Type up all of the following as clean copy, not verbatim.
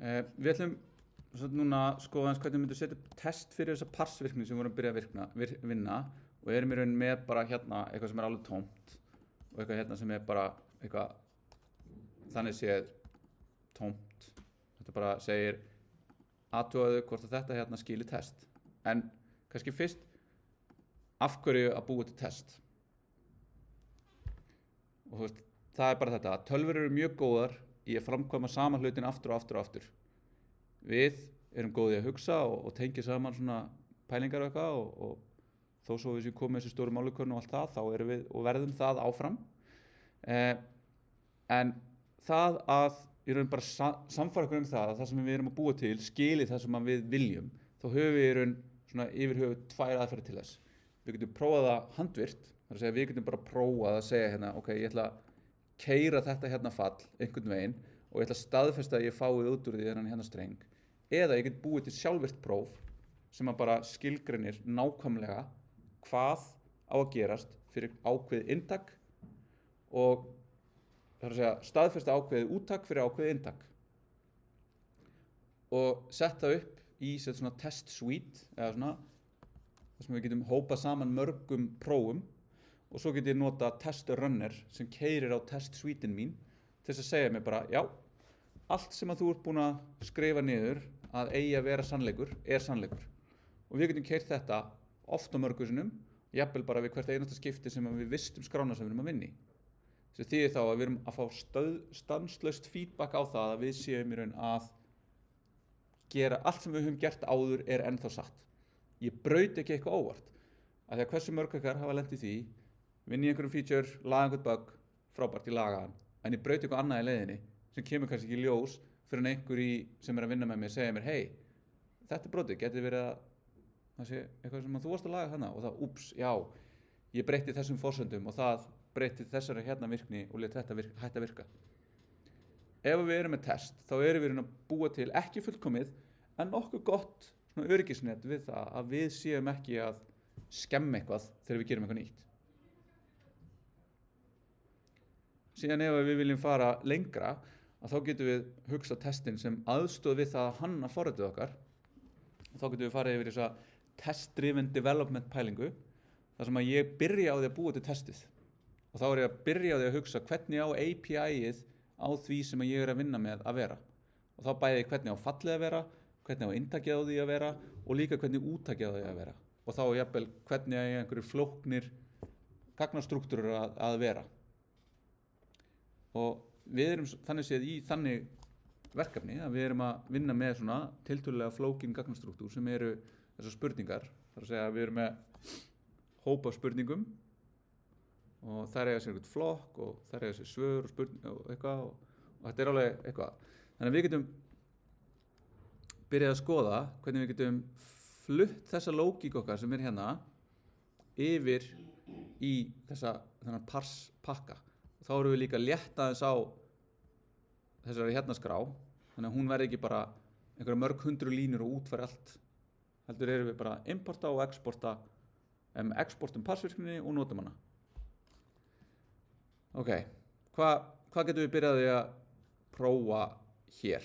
Við ætlum núna að skoða hvernig við myndum setja upp test fyrir þessa parsvirkni sem við vorum að byrja að vinna og erum í raun með bara hérna eitthvað sem alveg tómt og eitthvað hérna sem bara eitthvað þannig séð tómt. Þetta bara segir athugaðu hvort að þetta hérna skili test. En kannski fyrst af hverju að búa til test. Og þú veist, það bara þetta að tölvur eru mjög góðar í að framkvæma sama hlutin aftur og aftur og aftur. Við erum góðið að hugsa og tengja saman svona pælingar og eitthvað og þó svo við séum komið með þessi stóru málukörn og allt það, þá erum við og verðum það áfram. En það að í raun bara samfara okkur það að það sem við erum að búa til skili það sem við viljum, þá höfum við í raun svona yfir höfuð tvær aðferðir til þess. Við getum prófað það handvirkt, það er að segja við getum bara prófað að segja hérna, ok, ég ætla að keyra þetta hérna fall einhvern veginn og ég ætla að staðfesta að ég fáið út úr því hérna streng, eða ég get búið til sjálfvirkt próf sem að bara skilgreinir nákvæmlega hvað á að gerast fyrir ákveðið inntak og það er að segja staðfesta ákveðið úttak fyrir ákveðið inntak og setta upp í svona test suite eða svona þar sem við getum hópað saman mörgum prófum og svo get ég nota test runner sem keyrir á test suite-in mín til þess að segja mér bara, já, allt sem að þú ert búin að skrifa niður að eigi að vera sannleikur, er sannleikur. Og við getum keyrt þetta oft á mörgusunum, jafnvel bara við hvert einasta skipti sem við vistum skrána sem við erum að vinna í. Þess þýðir þá að við erum að fá stanslaust feedback á það að við séum í raun að gera allt sem við höfum gert áður er ennþá satt. Ég braut ekki eitthvað óvart. Af því að hversu mörg ykkar hafa lent í því, vinn í einhverjum feature, laga einhvern bug, frábært, ég laga hann, en ég braut eitthvað annað í leiðinni sem kemur kannski ekki í ljós fyrir en einhver sem er að vinna með mér segja mér, hei, þetta er brotið, getur verið að það sé eitthvað sem þú varst að laga hana og það, úps, já, ég breytti þessum forsendum og það breytti þessari hérna virkni og lét þetta hætta að virka. Ef við erum með test, þá erum við að búa til ekki fullkomið en nokkuð gott öryggisnet við það að við séum ekki að skemma eitthvað þegar við gerum eitthvað nýtt. Síðan ef við viljum fara lengra, að þá getum við hugsað testin sem aðstoð við það að hanna forritið okkar. Þá getum við farið yfir þessa test-driven development pælingu, þar sem að ég byrja á því að búa til testið. Og þá er ég að byrja á því að hugsa hvernig á API-ið á því sem ég er að vinna með að vera. Og þá bæði hvernig á fallið að vera, hvernig á inntakið á því að vera og líka hvernig úttakið á því að vera. Og þá jafnvel hvernig á einhverju flóknir gagnastruktúrur að vera. Og við erum þannig séð í þannig verkefni að við erum að vinna með svona tiltölulega flókin gagnastruktúr sem eru þessar spurningar. Það er að segja að við erum með hóp af spurningum og þær eiga sér einhvern flokk og þær eiga sér svör og spurningar og eitthvað og þetta er alveg eitthvað. Þannig að við getum byrjað að skoða hvernig við getum flutt þessa lógík okkar sem er hérna yfir í þennan pars pakka. Og þá erum við líka létt aðeins á þessari hérna skrá, þannig að hún verði ekki bara einhverja mörg hundru línur og útfæri allt. Heldur erum við bara að importa og exportum parsvirkninni og notum hana. Ok, hvað getum við byrjaði að prófa hér?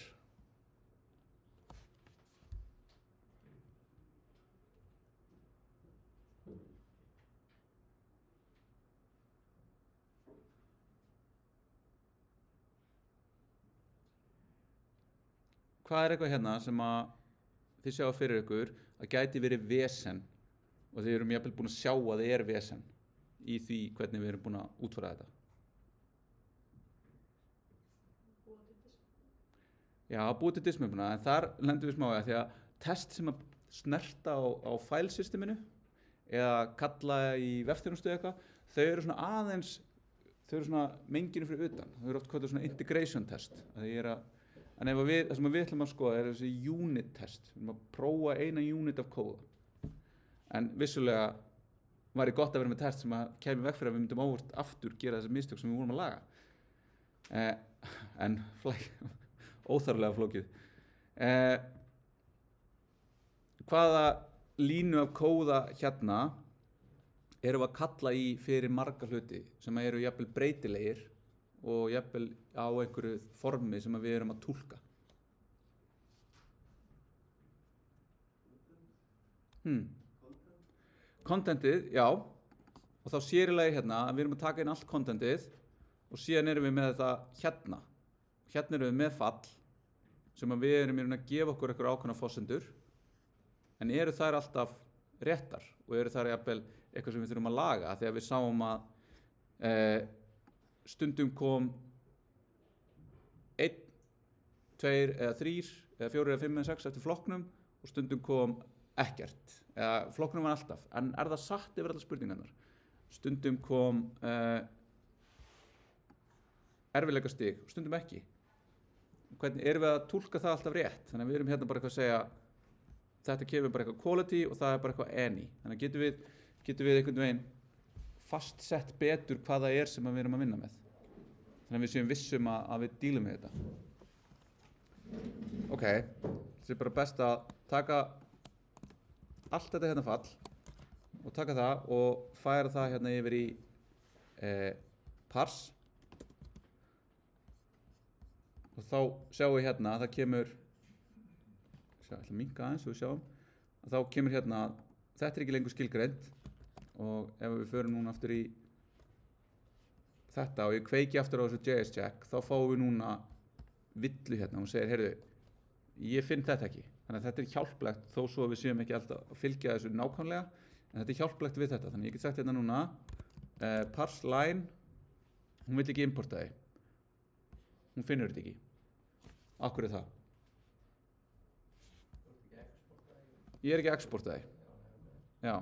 Hvað er eitthvað hérna sem að þið sjá fyrir ykkur að gæti verið vesen og þið erum jafnvel búin að sjá að það er vesen í því hvernig við erum búin að útfæra þetta? Já, búið til dismömpuna, en þar lendum við smá því að test sem að snerta á fælsysteminu eða kalla í vefþjónustu eitthvað, þau eru svona aðeins, þau eru svona menginu fyrir utan, þau eru oft kallað svona integration test, en það sem við ætlum að skoða er þessi unit test, við erum að prófa eina unit af kóða. En vissulega væri gott að vera með test sem að kæmi veg fyrir að við myndum óvart aftur gera þessi mistök sem við vorum að laga. En óþarflega flókið. Hvaða línu af kóða hérna erum við að kalla í fyrir marga hluti sem eru jafnvel breytilegir og jafnvel á einhverju formi sem við erum að túlka. Contentið, já, og þá sér í lagi hérna að við erum að taka inn allt contentið og síðan erum við með þetta hérna. Hérna erum við með fall sem að við erum í raun að gefa okkur einhver ákveðnar forsendur, en eru þær alltaf réttar og eru þær jafnvel eitthvað sem við þurfum að laga, þegar við sáum að stundum kom 1, 2 eða 3 eða 4 eða 5 eða 6 eftir flokknum og stundum kom ekkert, eða flokknum var alltaf, en er það satt yfir allar spurningarnar? Stundum kom erfiðleikastig og stundum ekki. Hvernig erum við að túlka það alltaf rétt? Þannig að við erum hérna bara eitthvað að segja þetta kemur bara eitthvað quality og það er bara eitthvað any. Þannig að getum við einhvern veginn fastsett betur hvað það er sem við erum að vinna með. Þannig að við séum vissum að við dílum með þetta. Ok, það er bara best að taka allt þetta hérna fall og taka það og færa það hérna yfir í parse. Og þá sjáum við hérna að það kemur, ég ætla að minnka aðeins og við sjáum, að þá kemur hérna að þetta er ekki lengur skilgreint og ef við förum núna aftur í þetta og ég kveiki aftur á þessu JS check, þá fáum við núna villu hérna og hún segir, heyrðu, ég finn þetta ekki. Þannig að þetta er hjálplegt þó svo við séum ekki alltaf að fylgja þessu nákvæmlega, en þetta er hjálplegt við þetta. Þannig að ég get sagt hérna núna, parse line, hún vill ekki importa þig. Hún finnur þetta ekki. Af hverju er það? Ég er ekki að exporta þig. Já.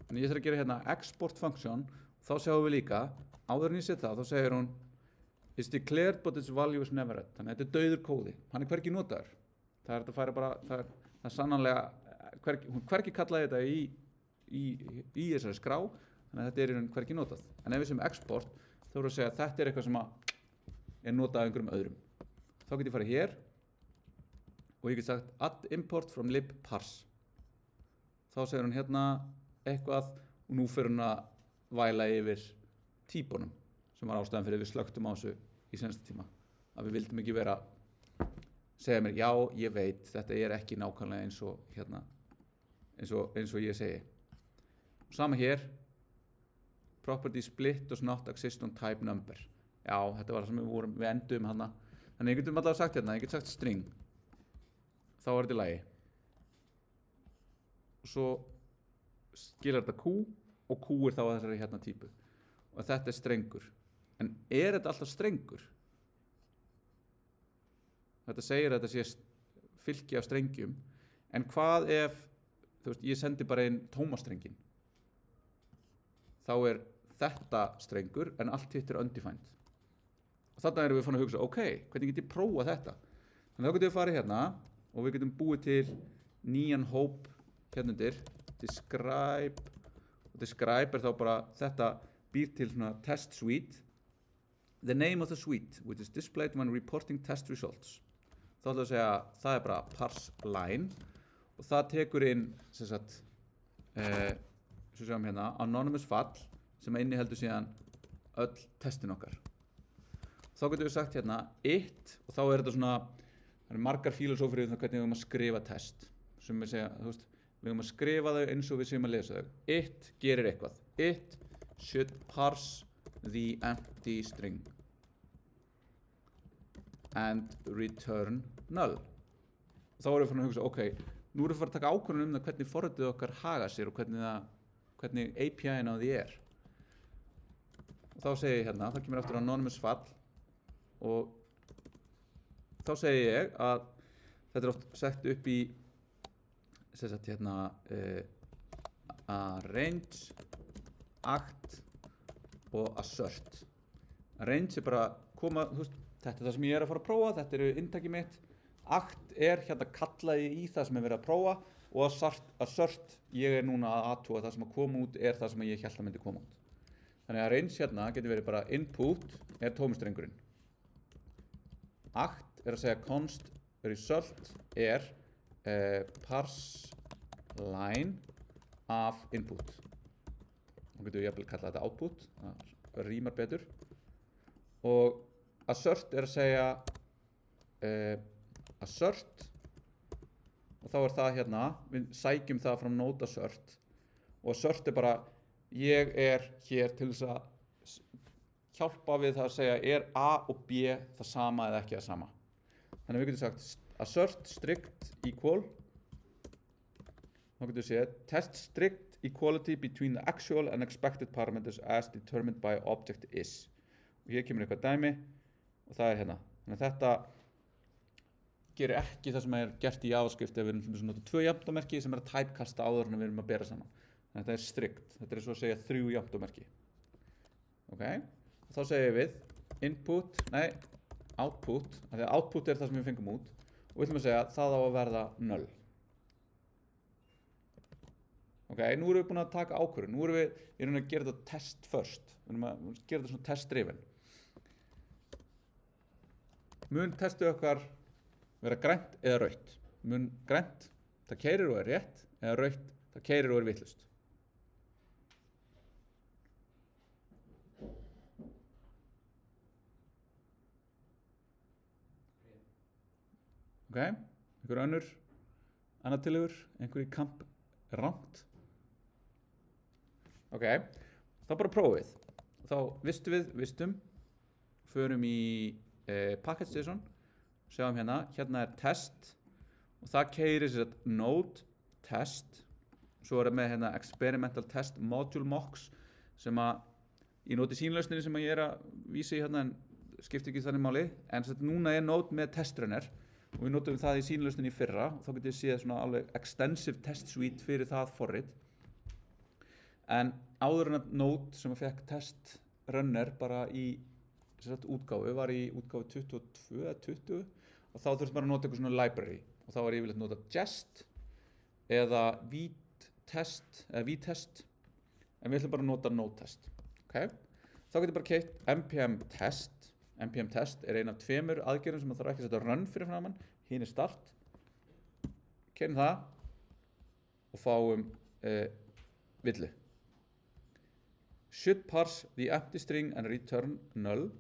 Þannig ég þarf að gera hérna export function, þá sjáum við líka, áður en ég set það, þá segir hún is declared but its value is never read. Þannig að þetta er dauður kóði. Hann er hvergi notaður. Það er hægt að færa bara, það er sannanlega, hún hvergi kallaði þetta í þessari skrá, þannig að þetta er í raun hvergi notað. En ef við sem export, þá erum við að segja að þetta er eitthvað sem er notað af einhverjum öðrum. Þá get ég farið hér og ég get sagt add import from lib parse. Þá segir hún hérna eitthvað og nú fyrir hún að væla yfir típunum sem var ástæðan fyrir við slöktum á þessu í senasta tíma. Að við vildum ekki vera segja mér, já, ég veit, þetta er ekki nákvæmlega eins og hérna, eins og ég segi. Sama hér, property split does not exist on type number. Já, þetta var það sem við endum hana. Þannig ég getum allavega sagt hérna, ég get sagt string. Þá er þetta í lagi. Og svo skilar þetta Q og Q er þá þessari hérna típu. Og þetta er strengur. En er þetta alltaf strengur? Þetta segir að þetta sé fylki af strengjum. En hvað ef, þú veist, ég sendi bara inn tómastrengin? Þá er þetta strengur en allt hitt er undefined. Og þarna erum við fann að hugsa, ok, hvernig get ég prófa þetta? Þannig þá getum við farið hérna og við getum búið til nýjan hóp hérna undir, describe, og describe er þá bara, þetta býr til svona test suite, the name of the suite, which is displayed when reporting test results. Þá ætlum við að segja, það er bara parse line og það tekur inn, sem sagt, svo sjáum hérna, anonymous fall sem inniheldur síðan öll testin okkar. Þá getum við sagt hérna it og þá er þetta svona, það eru margar fílósófur um hvernig við höfum að skrifa test sem við segja, þú veist, við höfum að skrifa þau eins og við séum að lesa þau. It gerir eitthvað. It should parse the empty string and return null. Þá erum við farin að hugsa, ok, nú erum við farin að taka ákvörðun um það hvernig forritið okkar haga sér og hvernig API-inn á því er. Og þá segi ég hérna, það kemur aftur anonymous fall og þá segi ég að þetta er oft sett upp í sem sagt hérna arrange, act og assert. Arrange er bara koma, þú veist, þetta er það sem ég er að fara að prófa, þetta eru inntakið mitt. Act er hérna kallaði í það sem er verið að prófa og assert, ég er núna að athuga það sem að koma út er það sem ég hélt að myndi koma út. Þannig að range hérna getur verið bara input er tómistrengurinn. Act er að segja const result er parse line af input. Þá getum við jafnvel kalla þetta output, það rýmar betur. Og assert er að segja assert og þá það hérna, við sækjum það frá node assert og assert bara, ég hér til þess að hjálpa við það að segja A og B það sama eða ekki það sama. Þannig við getum sagt assert strict equal, þá getum við séð test strict equality between the actual and expected parameters as determined by object is. Og hér kemur eitthvað dæmi og það hérna. Þannig að þetta gerir ekki það sem gert í JavaScript ef við erum að nota 2 jafnómerki sem að typecasta áður en við erum að bera saman. Þannig að þetta strict. Þetta svo að segja 3 jafnómerki. Ok? Og þá segjum við output, af því að output það sem við fengum út og við ætlum að segja að það á að verða null. Ok, nú erum við búin að taka ákvörðun. Nú erum við í raun að gera þetta test first. Við erum að gera þetta svona test-driven. Mun testið okkar vera grænt eða rautt. Mun grænt, það keyrir og rétt, eða rautt, það keyrir og vitlaust. Ok, einhver annar tillögur, einhver í kamp rangt. Ok, þá bara prófið. Þá vistum, förum í package.json, sjáum hérna test og það keyrir sér að node test, svo það með hérna experimental test module mocks sem að ég noti sínlausninni sem að ég að vísa í hérna en skiptir ekki þannig máli, en núna node með testrunner og við notum það í sínlausninni í fyrra og þá getur við séð svona alveg extensive test suite fyrir það forrit. En áður en að node sem að fekk test runner bara í útgáfu, var í útgáfu 22 eða 20 og þá þurfti maður að nota eitthvað svona library og þá var yfirleitt nota Jest eða VTest en við ætlum bara að nota node test. Okay? Þá getur bara keypt npm test. npm test ein af 2 aðgerðum sem maður þarf ekki að setja run fyrir framan, hinn start. Keyrum það og fáum villu. Should parse the empty string and return null.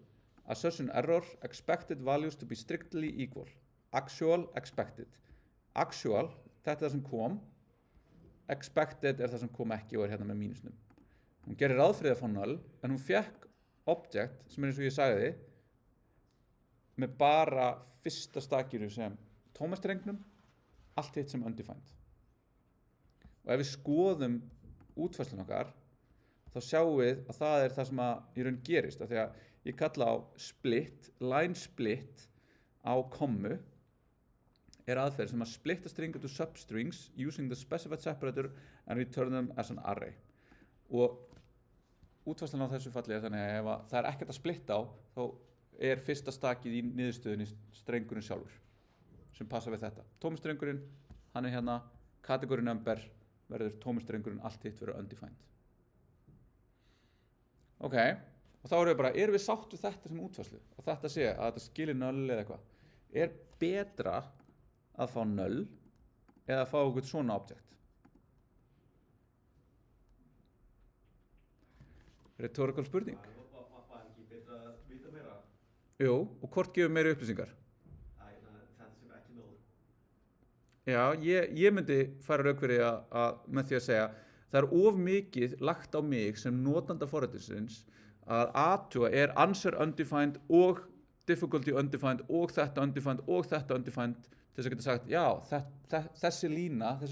Assertion error, expected values to be strictly equal. Actual, expected. Actual, þetta það sem kom. Expected það sem kom ekki og hérna með mínusnum. Hún gerir ráð fyrir að fá null, en hún fekk object, sem eins og ég sagði, með bara fyrsta stakinu sem tómastrengnum, allt hitt sem undefined. Og ef við skoðum útfærslun okkar, þá sjáum við að það það sem að í raun gerist, af því að ég kalla á split, line split á kommu aðferð sem að splitta string into substrings using the specified separator and return them as an array. Og útfærslan á þessu falli þannig að ef það ekkert að splitta á, þá fyrsta stakið í niðurstöðunni strengurinn sjálfur sem passa við þetta. Tómistrengurinn, hann hérna, category number verður tómistrengurinn, allt hitt verður undefined. Ok, og þá erum við sátt við þetta sem útfærslu og þetta sé að þetta skilir null eða eitthvað. Betra að fá null eða að fá eitthvað svona object? Rhetorical spurning. Var ekki betra að vita meira? Jú, og hvort gefur meiri upplýsingar? Þetta sem ekki nóg. Já, ég myndi fara rauk fyrir að með því að segja það of mikið lagt á mig sem notanda forritisins að athuga answer undefined og difficulty undefined og þetta undefined og þetta undefined til þess að geta sagt, já, þessi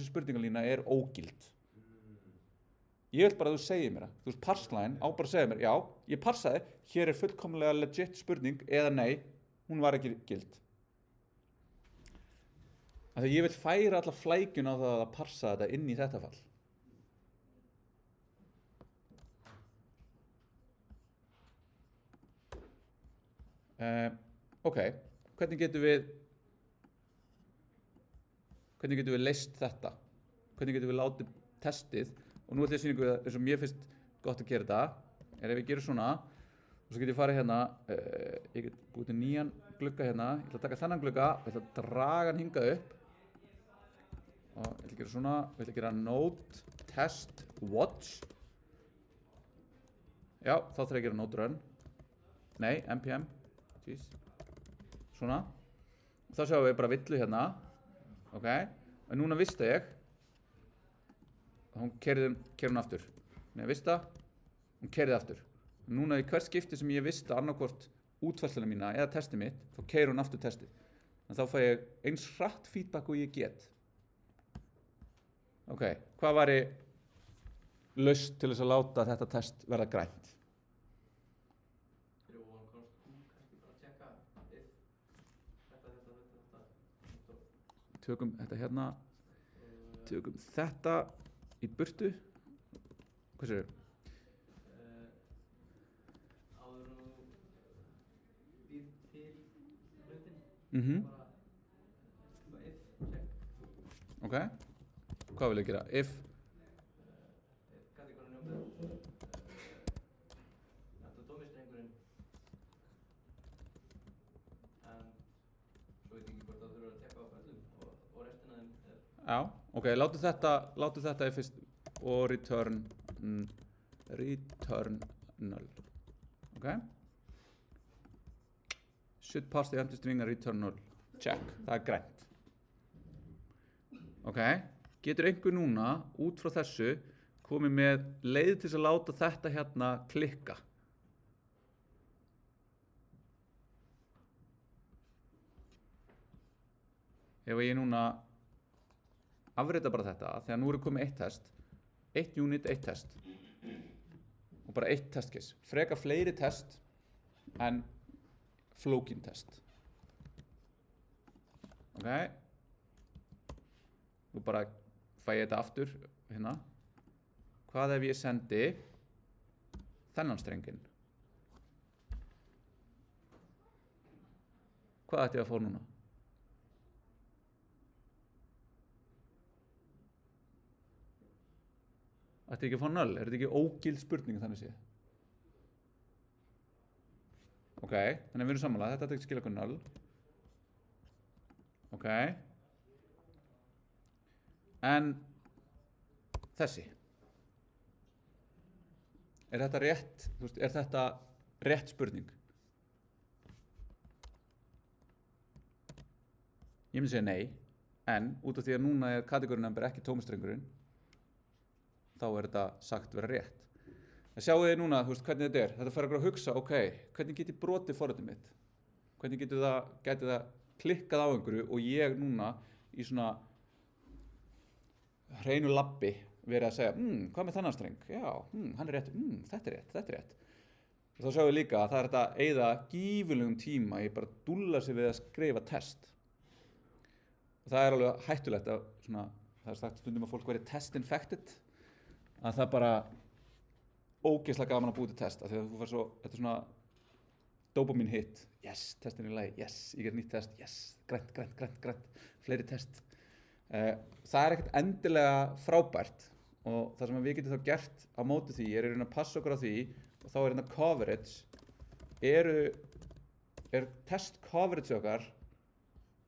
spurningalína ógild. Ég vil bara að þú segir mér það. Þú veist, parseline á bara að segja mér, já, ég parsaði, hér fullkomlega legit spurning eða nei, hún var ekki gild. Af því ég vil færa alla flækjun á það að parsa þetta inn í þetta fall. Ok, hvernig getum við leyst þetta? Hvernig getum við látið testið? Og nú ætlum ég að sýna ykkur eins og mér finnst gott að gera þetta. Ef við gerum svona, og svo get ég farið hérna, ég get búið til nýjan glugga hérna, ég ætla að taka þennan glugga, ég ætla að draga hann hingað upp. Og ég ætla að gera svona, ég ætla að gera node test watch. Já, þá þarf ég að gera node run. Nei, npm. Svona. Og þá sjáum við bara villu hérna. Ok. en núna vista ég hún keyrði hún aftur með vista, hún keyrði aftur núna í hvert skipti sem ég vista annarkvort útfærsluna mína eða testið mitt þá keyrir hún aftur testið en þá fæ ég eins hratt feedback og ég get ok, hvað væri lausn til þess að láta þetta test verða grænt? Fyrir ofan kannski bara tjekka if þetta Tökum þetta hérna tökum þetta í burtu hvað séu? áður en þú býr til hlutin bara if check Ok, hvað vil ég gera? If kategóri number þetta tómistrengurinn en svo veit ég ekki hvort það þurfa að tjekka á öllum og restina þeim Já, ok, látum þetta í fyrst og return null ok should pass the empty string and return null check, það er grænt ok, getur einhver núna út frá þessu komið með leið til þess að láta þetta hérna klikka ef ég núna afrita bara þetta þegar nú er komið eitt test eitt unit, eitt test og bara eitt test case frekar fleiri test en flókin test ok nú bara fæ ég þetta aftur hérna hvað ef ég sendi þennan strengin hvað ætti ég að fá núna ætti ég ekki að fá null, er þetta ekki ógild spurning þannig séð ok, þannig að við erum samanlega þetta ætti ekki að skila okkur null ok en þessi er þetta rétt þú veist, er þetta rétt spurning ég myndi segja nei en út af því að núna er kategóri number ekki tómistrengurinn þá er þetta sagt vera rétt en sjáu þið núna, þú veist hvernig þetta er þetta fer okkur að hugsa, ok, hvernig get ég brotið forritið mitt hvernig gæti það klikkað á einhverju og ég núna í svona hreinu labbi verið að segja, hvað með þennan streng já, hann er rétt, þetta er rétt og þá sjáum við líka að það er þetta að eyða gífurlegum tíma í bara dúlla sig við að skrifa test og það er alveg hættulegt að svona, það er sagt stundum að fólk verið test infected að það bara ógeðslega gaman að búa til test af því að þú fær svo, þetta er svona dopamine hit, yes, testin er í lagi yes, ég ger nýtt test, yes, grænt fleiri test það er ekkert endilega frábært og það sem við getum þá gert á móti því er að passa okkur á því og þá er hérna coverage er test coverage okkar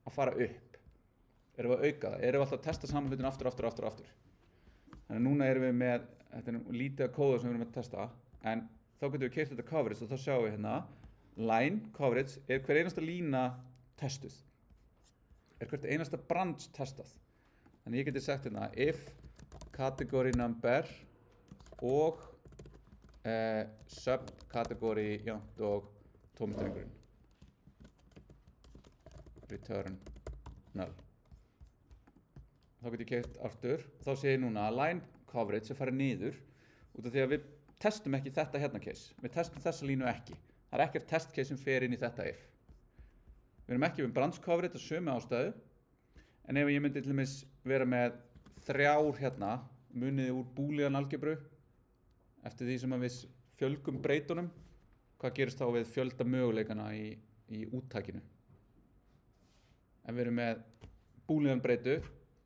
að fara upp erum við að auka það, erum við alltaf að testa saman hlutin aftur þannig að núna erum við með þetta er lítið að kóða sem við erum að testa en þá getum við keyrt þetta coverage og þá sjáum við hérna line coverage er hver einasta lína testuð er hvert einasta branch testað þannig ég geti sagt hérna if category number og subcategory jafnt og tómistrengurinn return null þá get ég keyrt aftur þá sé ég núna að line coverage er farið niður út af því að við testum ekki þetta hérna case við testum þessa línu ekki það er ekkert test case sem fer inn í þetta if við erum ekki með branch coverage að sömu ástæðu en ef ég myndi til dæmis vera með 3 hérna muniði úr boolean algebru eftir því sem að við fjölgum breytunum hvað gerist þá við fjölda möguleikana í úttakinu ef við erum með boolean breytu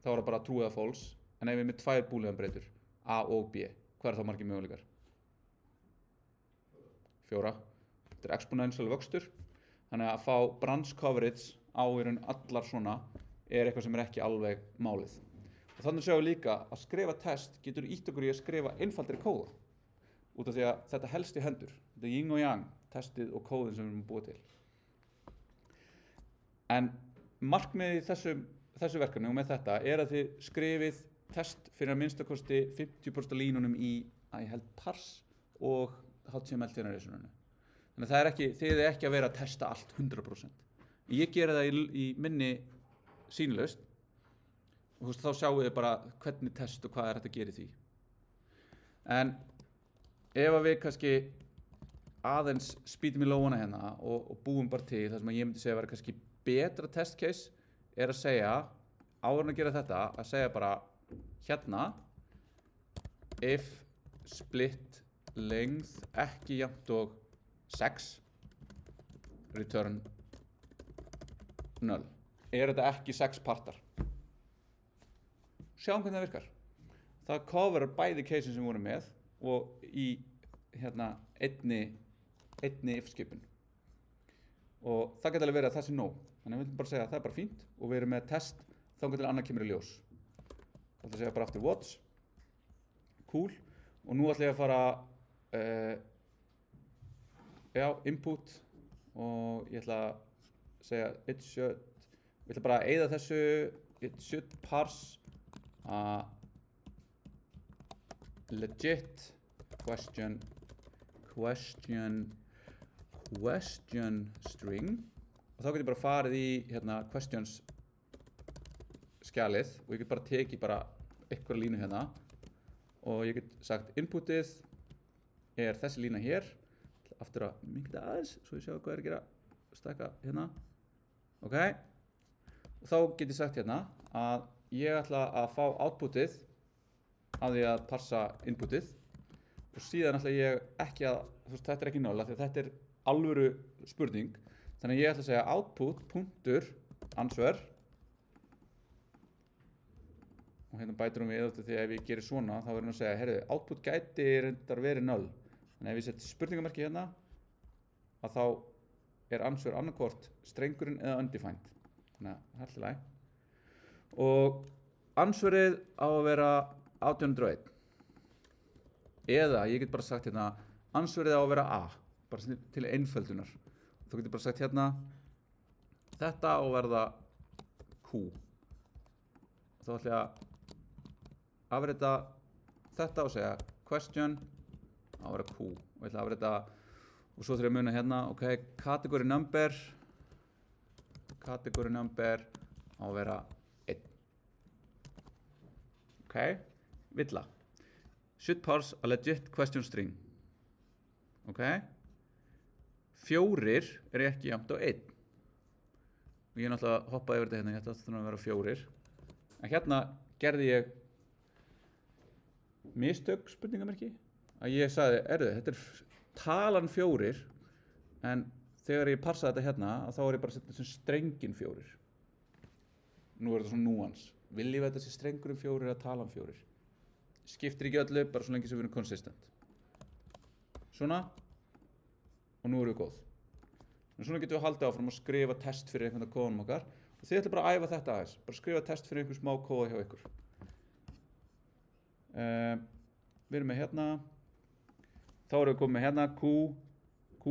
þá er það bara true eða false en ef við erum með 2 boolean breytur A og B hvað er þá margir möguleikar? 4 þetta er exponential vöxtur þannig að fá branch coverage á í raun allar svona er eitthvað sem er ekki alveg málið og þannig sjáum við líka að skrifa test getur ítt okkur í að skrifa einfaldri kóða út af því að þetta helst í hendur þetta er yin og yang, testið og kóðin sem við erum búið til en markmiðið í þessu verkefni og með þetta er að þið skrifið test fyrir að minnstakosti 50% af línunum í að ég held pars og HTML generationinu. Þannig að það er ekki, þið er ekki að vera að testa allt 100%. Ég gera það í minni sýnilaust og þá sjáum við bara hvernig test og hvað er hægt að gera í því. En ef að við kannski aðeins spýtum í lófana hérna og búum bara til það sem ég myndi segja að vera kannski betra test case er að segja, áður en að gera þetta, að segja bara hérna if split length ekki jafnt og 6 return null. Er þetta ekki 6 partar? Sjáum hvernig það virkar. Það coverar bæði casein sem við vorum með og í hérna einni if-skipun. Og það geti alveg verið að það sé nóg. Þannig að við viljum bara segja að það er bara fínt og við erum með test þangað til annað kemur í ljós. Það ætla að segja bara aftur watch. Cool. Og nú ætla ég að fara input og ég ætla að segja við ætla bara að eyða þessu it should parse a legit question string og þá get ég bara farið í hérna questions skjalið og ég get bara tekið bara einhverja línu hérna og ég get sagt inputið er þessi lína hér aftur að minnka aðeins svo ég sjá hvað er að gera stækka hérna ok og þá get ég sagt hérna að ég ætla að fá outputið af því að parsa inputið og síðan ætla ég ekki að þetta er ekki null af því að þetta er alvöru spurning þannig að ég ætla að segja output.answer og hérna bætir við eftir því að ef ég gerir svona þá verður að segja heyrðu, output gæti reyndar verið null þannig að ef ég set spurningamerki hérna að þá er answer annarkvort strengurinn eða undefined þannig að það er alltaf læg og answerið á að vera 1801 eða ég get bara sagt hérna answerið á að vera A bara til einföldunar þá get ég bara sagt hérna þetta á að verða Q þá ætla ég að afrita þetta og segja question á að vera Q og ég ætla að afrita og svo þurfum ég að muna hérna ok, category number á að vera 1 ok, villa should parse a legit question string ok 4 er ekki jafnt á 1 og ég er náttúrulega að hoppa yfir þetta hérna, ég ætla að vera 4 en hérna gerði ég mistök spurningamerki að ég sagði, þetta er talan 4 en þegar ég parsaði þetta hérna þá er ég bara að setja sem strengin 4 nú er þetta svona núans viljum við þetta sé strengurinn 4 eða talan 4 skiptir ekki öllu bara svo lengi sem við erum consistent svona og nú erum við góð en svona getum við haldið áfram að skrifa test fyrir einhvern kóðunum okkar og þið ætlum bara að æfa þetta aðeins bara skrifa test fyrir einhver smá kóða hjá ykkur við erum með hérna þá erum við komið með hérna Q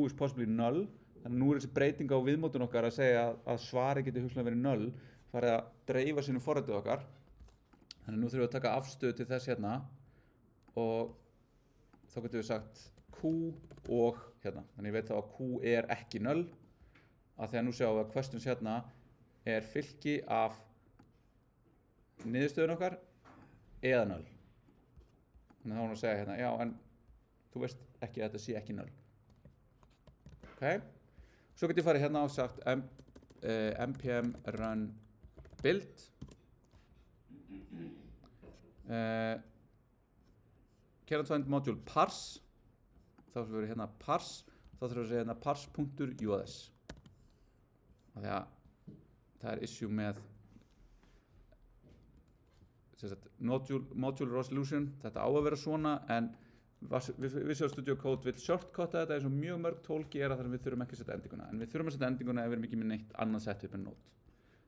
is possibly null þannig að nú er þessi breyting á viðmótun okkar að segja að svari geti hugsanlega verið null farið að dreifa sínu forritið okkar þannig að nú þurfum við að taka afstöðu til þess hérna og þá getum við sagt Q og hérna þannig ég veit þá að Q er ekki null að því að nú sjáum við að questions hérna er fylki af niðurstöðun okkar eða null þannig að þá erum við að segja hérna já en þú veist ekki að þetta sé ekki null ok svo get ég farið hérna og sagt npm run build kernel find module parse þá þurfum við hérna parse þá þurfum við að segja hérna parse.us af því að það er issue með module resolution þetta á að vera svona en Visual Studio Code vill shortcuta þetta eins og mjög mörg tól gera þar sem við þurfum ekki að setja endinguna en við þurfum að setja endinguna ef við erum ekki með neitt annað sett upp en nót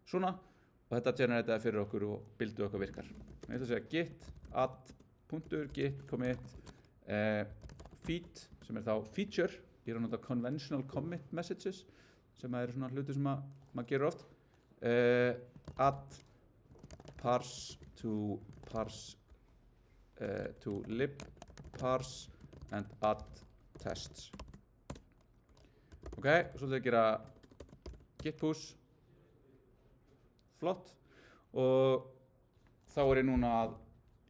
svona og þetta generataði fyrir okkur og buildið okkar virkar ég ætla að segja git add .git commit feat sem er þá feature ég er að nota conventional commit messages sem eru svona hluti sem maður gerur oft add parse to parse to lib parse and add tests. Ok, svo ætlum við að gera git push, flott, og þá er ég núna að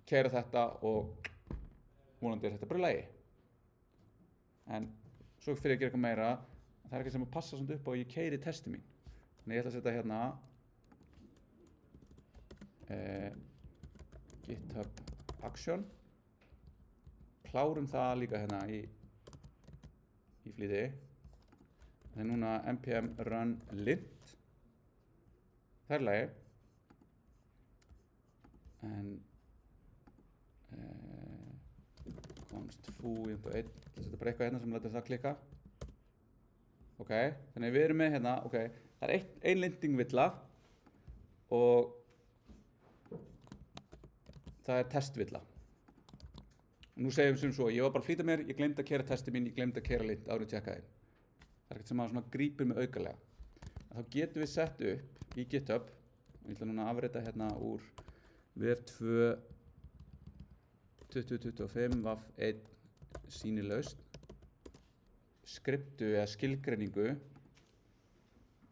keyra þetta og vonandi er þetta bara í lagi. En svo fyrir að gera eitthvað meira, það er ekki sem að passa svona upp á að ég keyri testi mín. Þannig ég ætla að setja hérna GitHub action, klárum það líka hérna í flýti. Það er núna npm run lint, það er lagi, en const foo info1, það setja bara eitthvað hérna sem lætur það klikka. Ok, þannig við erum með hérna, ok, það er ein lintingvilla og það er testvilla. Og nú segjum við sem svo, ég var bara að flýta mér, ég glemdi að keyra testi mín, ég glemdi að keyra lint áður en tjekka þeim. Það er ekkert sem að svona grípur mig aukalega. Þá getum við sett upp í GitHub, og ég ætla núna að afrita hérna úr vf2 2025 vaf1 sýnilaust, skriptu eða skilgreiningu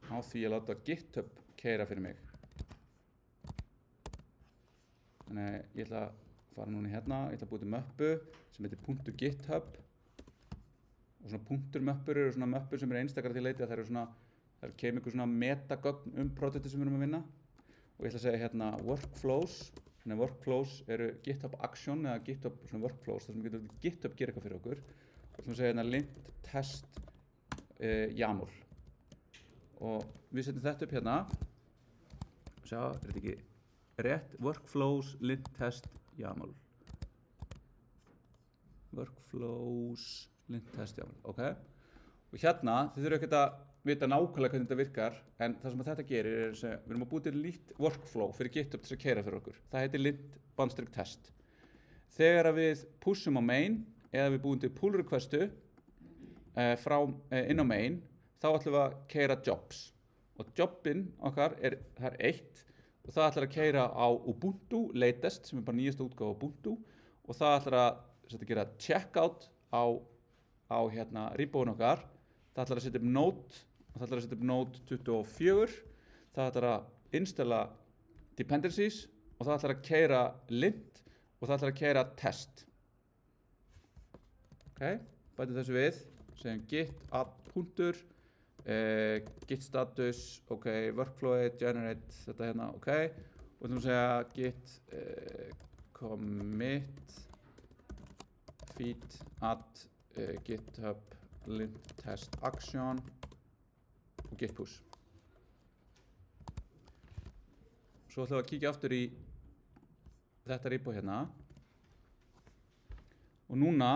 á því að láta GitHub keyra fyrir mig. Þannig ég ætla að fara núna hérna, ég ætla að búa til möppu sem heitir .github og svona punkturmöppur eru svona möppur sem eru einstakar til leiti að það kemur ykkur svona metagögn projektið sem við erum að vinna og ég ætla að segja hérna workflows, þannig workflows eru GitHub action eða GitHub svona workflows þar sem getur GitHub gera eitthvað fyrir okkur og ætlum að segja hérna lint test YAML og við setjum þetta upp hérna sjá, er þetta ekki rétt, workflows, lint test, YAML. Workflows, lint test, YAML, ok. Og hérna, þið þurfum ekkert að vita nákvæmlega hvernig þetta virkar, en það sem þetta gerir er að við erum að búa til lít workflow fyrir GitHub til að keyra fyrir okkur. Það heitir lint bandstrik test. Þegar við pushum á main, eða við búum til pull requestu inn á main, þá ætlum við að keyra jobs. Og jobbin okkar það er 1, og það ætlar að keyra á Ubuntu latest sem er bara nýjasta útgáfa Ubuntu og það ætlar að gera checkout á hérna repoin okkar. Það ætlar að setja upp node og það ætlar að setja upp node 24. Það ætlar að installa dependencies og það ætlar að keyra lint og það ætlar að keyra test. Ok, bætum þessu við, segjum git add punktur git status, ok, workflow generate, þetta hérna, ok og við ætlum að segja git commit feed add github lint test action og git push svo ætlum við að kíkja aftur í þetta repo hérna og núna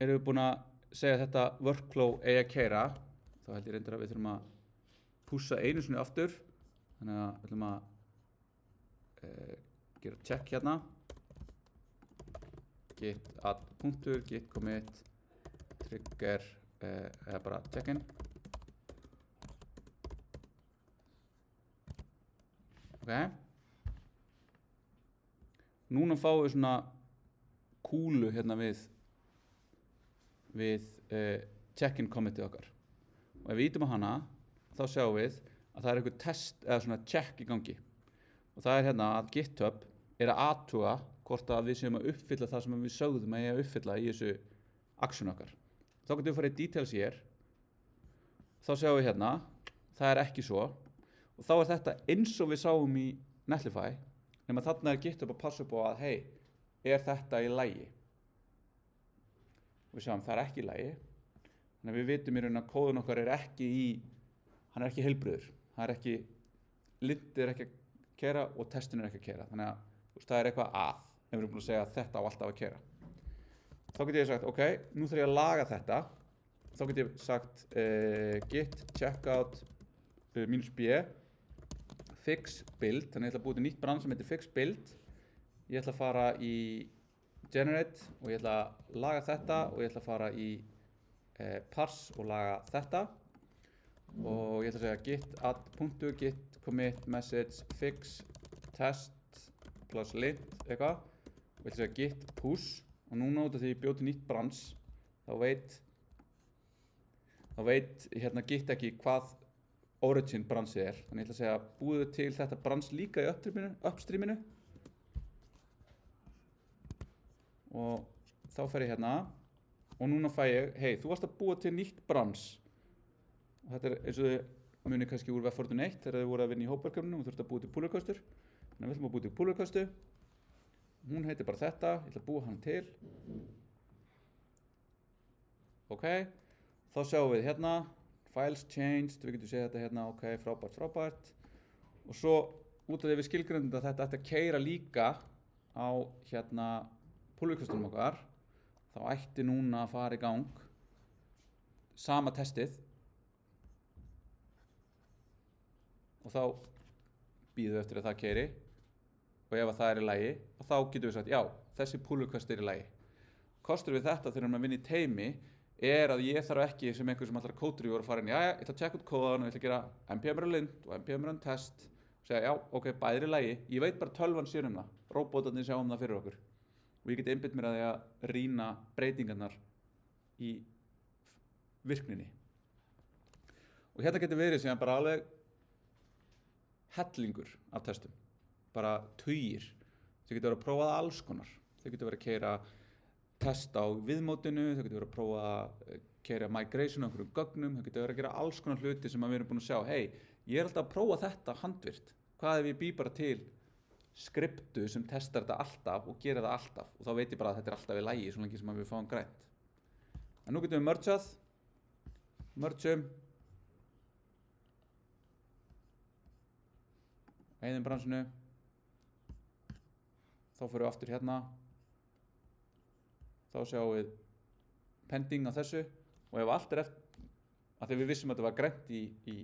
erum við búin að segja að þetta workflow eigi að keyra þá held ég reyndar að við þurfum að pússa einu sinni aftur þannig að við ætlum að gera check hérna git add punktur, git commit trigger eða bara check-in ok núna fáum við svona kúlu hérna við check-in committið okkar og ef við ítum á hana þá sjáum við að það er einhver test eða svona check í gangi og það er hérna að GitHub er að athuga hvort að við séum að uppfylla það sem við sögðum að ég að uppfylla í þessu action okkar þá getum við farið í details hér þá sjáum við hérna það er ekki svo og þá er þetta eins og við sáum í Netlify nema þarna er GitHub að passa upp á að hey, er þetta í lagi og við sjáum það er ekki í lagi þannig að við vitum í raun að kóðun okkar er ekki hann er ekki heilbrigður, það er ekki, lintið er ekki að keyra og testin er ekki að keyra, þannig að það er eitthvað að, ef við erum búin að segja að þetta á alltaf að keyra. Þá get ég sagt, ok, nú þarf ég að laga þetta, þá get ég sagt git checkout -b fix build, þannig að ég ætla að búa til nýtt brand sem heitir fix build, ég ætla að fara í generate og ég ætla að laga þetta og ég ætla að fara í parse og laga þetta og ég ætla að segja git add punktur, git commit message fix test plus lint eitthvað og ég ætla að segja git push og núna út af því ég bjóti nýtt brans þá veit hérna git ekki hvað origin bransið er þannig ég ætla að segja búðu til þetta brans líka í upstreaminu og þá fer ég hérna og núna fæ ég, hei, þú varst að búa til nýtt brans og þetta er eins og þið muni kannski úr Web41 þegar þið voru að vinna í hópverkefninu og þurftu að búa til pull requestu þannig að við ætlum að búa til pull requestu hún heitir bara þetta, ég ætla að búa hann til ok, þá sjáum við hérna files changed, við getum séð þetta hérna ok, frábært og svo út af því við skilgreinum að þetta ætti að keyra líka á hérna pull requestunum okkar þá ætti núna að fara í gang sama testið og þá býðum við eftir að það keyri og ef að það er í lagi og þá getum við sagt já, þessi pull request er í lagi kostur við þetta þegar við erum að vinna í teymi er að ég þarf ekki sem einhver sem allar kódrýfur að fara inn ég ætla að checka út kóðan og ég ætla að gera npm run lint og npm run test og segja já, ok, bæði er í lagi ég veit bara tölvan sér um það, róbótarnir sjá það fyrir okkur og ég get einbytt mér að því að rýna breytingarnar í virkninni og hérna getur verið síðan bara alveg hellingur af testum bara tugir þau getur verið að prófa alls konar þau getur verið að keyra test á viðmótinu þau getur verið að prófa að keyra migration á einhverjum gögnum þau getur verið að gera alls konar hluti sem við erum búin að sjá hei, ég er alltaf að prófa þetta handvirkt hvað ef ég bý bara til skriptu sem testar þetta alltaf og gera það alltaf og þá veit ég bara að þetta er alltaf í lagi svo lengi sem við fáum grænt en nú getum við mergeum eyðum bransinu þá fyrir við aftur hérna þá sjáum við pending á þessu og ef allt er eftir að því við vissum að þetta var grænt í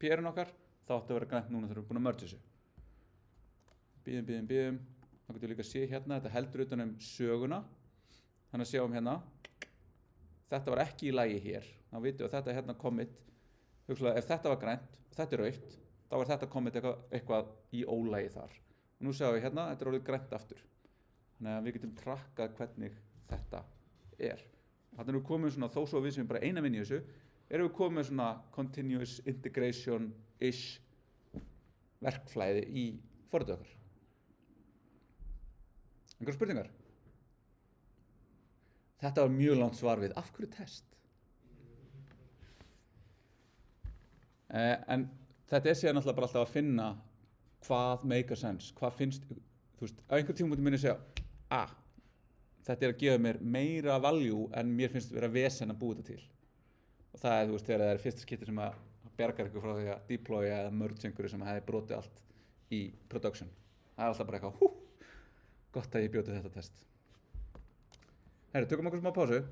PR-un okkar þá ætti að vera grænt núna þegar við erum búin að merge þessu bíðum þá getum við líka að sé hérna þetta heldur utan söguna þannig að sjáum hérna þetta var ekki í lagi hér þá vitum við að þetta er hérna commit hugsalega ef þetta var grænt og þetta er rautt þá er þetta commit eitthvað í ólagi þar og nú sjáum við hérna, þetta er orðið grænt aftur þannig að við getum trakkað hvernig þetta er þannig að við komum svona, þó svo við sem bara eina vinni í þessu erum við komið svona continuous integration-ish verkflæði í forritið okkar einhverjar spurningar? Þetta var mjög langt svar við af hverju test en þetta er síðan alltaf bara alltaf að finna hvað make a sense, hvað finnst þú veist, á einhver tímum muni segja þetta er að gefa mér meira value en mér finnst vera vesen að búa þetta til og það er, þú veist, þegar það er fyrsta skipti sem að bergar ykkur frá því að deploya eða merge einhverju sem hefði brotið allt í production það er alltaf bara eitthvað, gott að ég bjóti þetta test Herru, tökum okkur smá pásu